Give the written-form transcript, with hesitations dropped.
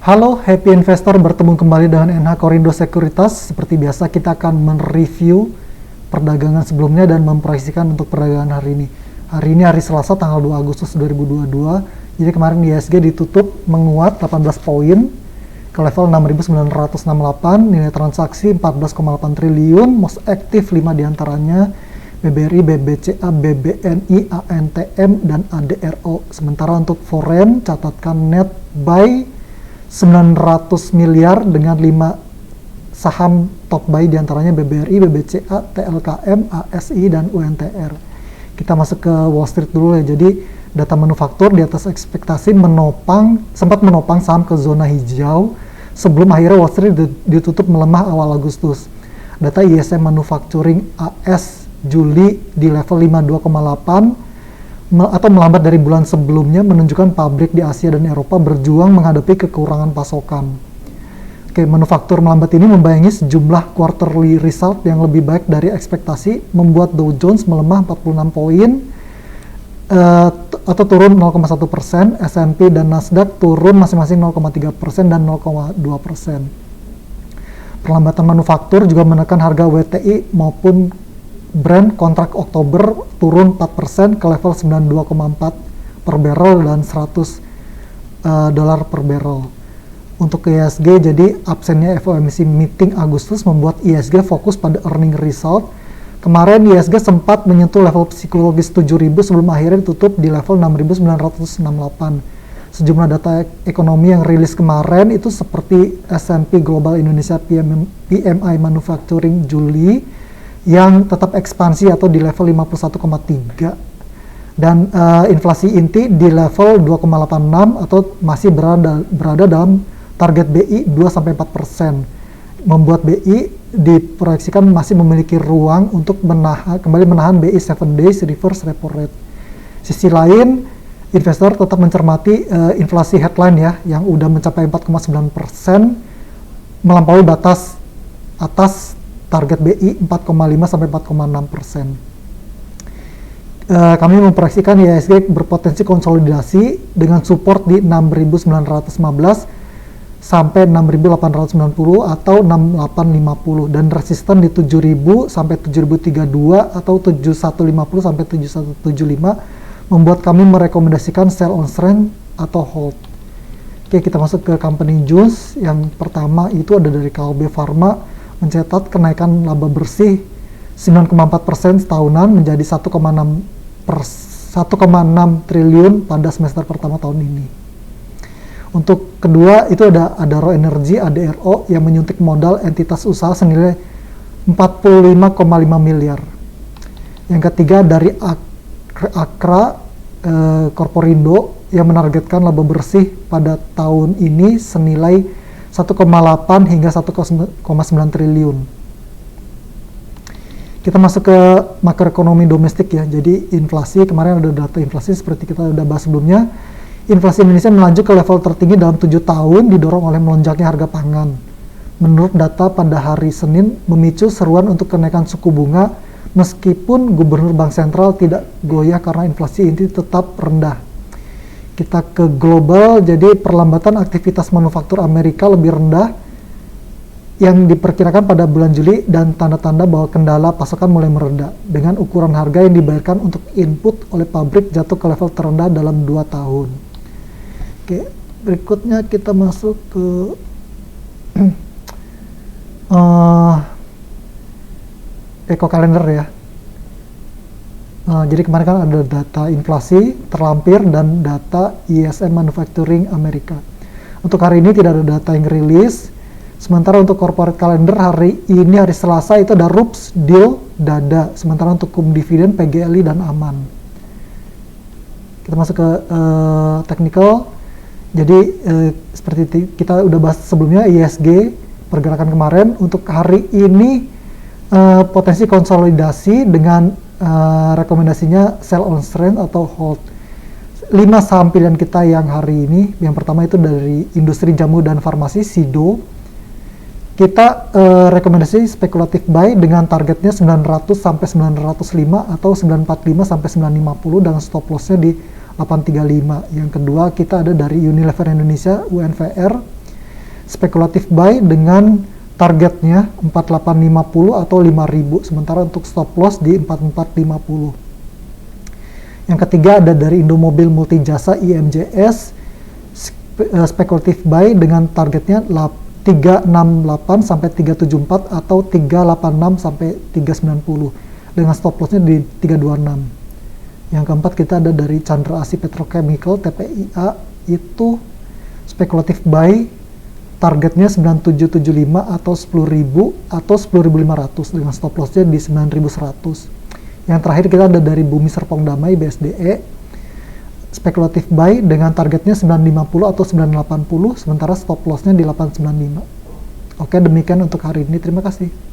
Halo Happy Investor, bertemu kembali dengan NH Korindo Sekuritas. Seperti biasa kita akan mereview perdagangan sebelumnya dan memproyeksikan untuk perdagangan hari ini. Hari ini hari Selasa tanggal 2 Agustus 2022. Jadi kemarin IHSG ditutup menguat 18 poin ke level 6.968, nilai transaksi 14,8 triliun, most aktif 5 diantaranya BBRI, BBCA, BBNI, ANTM, dan ADRO. Sementara untuk foreign, catatkan net buy 900 miliar dengan 5 saham top buy diantaranya BBRI, BBCA, TLKM, ASI, dan UNTR. Kita masuk ke Wall Street dulu ya. Jadi data manufaktur di atas ekspektasi sempat menopang saham ke zona hijau sebelum akhirnya Wall Street ditutup melemah awal Agustus. Data ISM Manufacturing AS Juli di level 52,8 atau melambat dari bulan sebelumnya, menunjukkan pabrik di Asia dan Eropa berjuang menghadapi kekurangan pasokan. Manufaktur melambat ini membayangi sejumlah quarterly result yang lebih baik dari ekspektasi, membuat Dow Jones melemah 46 poin atau turun 0,1%, S&P dan Nasdaq turun masing-masing 0,3% dan 0,2%. Perlambatan manufaktur juga menekan harga WTI maupun Brent kontrak Oktober turun 4% ke level 92,4 per barrel dan 100 dolar per barrel. Untuk IHSG, jadi absennya FOMC meeting Agustus membuat IHSG fokus pada earning result. Kemarin IHSG sempat menyentuh level psikologis 7.000 sebelum akhirnya ditutup di level 6.968. Sejumlah data ekonomi yang rilis kemarin itu seperti S&P Global Indonesia PMI Manufacturing Juli yang tetap ekspansi atau di level 51,3, dan inflasi inti di level 2,86 atau masih berada dalam target BI 2-4%, membuat BI diproyeksikan masih memiliki ruang untuk kembali menahan BI 7 days reverse repo rate. Sisi lain, investor tetap mencermati inflasi headline ya, yang udah mencapai 4,9%, melampaui batas atas target BI 4,5-4,6%. Kami memproyeksikan IHSG berpotensi konsolidasi dengan support di 6.915 sampai 6.890 atau 6.850, dan resisten di 7.000 sampai 7.032 atau 7.150 sampai 7.175, membuat kami merekomendasikan sell on strength atau hold. Kita masuk ke company news. Yang pertama itu ada dari Kalbe Pharma, mencatat kenaikan laba bersih 9,4% setahunan menjadi 1,6 triliun pada semester pertama tahun ini. Untuk kedua itu ada Adaro Energy ADRO yang menyuntik modal entitas usaha senilai 45,5 miliar. Yang ketiga dari Akra Corporindo yang menargetkan laba bersih pada tahun ini senilai 1,8 hingga 1,9 triliun. Kita masuk ke makroekonomi domestik ya. Jadi inflasi, kemarin ada data inflasi seperti kita udah bahas sebelumnya. Inflasi Indonesia melaju ke level tertinggi dalam 7 tahun didorong oleh melonjaknya harga pangan. Menurut data pada hari Senin memicu seruan untuk kenaikan suku bunga meskipun Gubernur Bank Sentral tidak goyah karena inflasi inti tetap rendah. Kita ke global, jadi perlambatan aktivitas manufaktur Amerika lebih rendah yang diperkirakan pada bulan Juli dan tanda-tanda bahwa kendala pasokan mulai mereda dengan ukuran harga yang dibayarkan untuk input oleh pabrik jatuh ke level terendah dalam 2 tahun. Oke, berikutnya kita masuk ke Eco Calendar ya. Jadi kemarin kan ada data inflasi terlampir dan data ISM Manufacturing Amerika. Untuk hari ini tidak ada data yang rilis. Sementara untuk corporate calendar hari ini hari Selasa itu ada RUPS, DIL, DADA. Sementara untuk cum dividen, PGLI, dan AMAN. Kita masuk ke technical. Jadi seperti kita udah bahas sebelumnya IHSG pergerakan kemarin. Untuk hari ini potensi konsolidasi dengan rekomendasinya sell on strength atau hold. 5 saham pilihan kita yang hari ini, yang pertama itu dari industri jamu dan farmasi Sido. Kita rekomendasi spekulatif buy dengan targetnya 900 sampai 905 atau 945 sampai 950 dan stop lossnya di 835. Yang kedua kita ada dari Unilever Indonesia UNVR Speculative buy dengan targetnya 4850 atau 5000, sementara untuk stop loss di 4450. Yang ketiga ada dari Indomobil Multijasa IMJS, speculative buy dengan targetnya 368 sampai 374 atau 386 sampai 390 dengan stop lossnya di 326. Yang keempat kita ada dari Chandra Asih Petrochemical TPIA, itu speculative buy targetnya 9775 atau 10.000 atau 10.500 dengan stop lossnya di 9.100. Yang terakhir kita ada dari Bumi Serpong Damai BSDE, speculative buy dengan targetnya 950 atau 980, sementara stop lossnya di 895. Oke, demikian untuk hari ini. Terima kasih.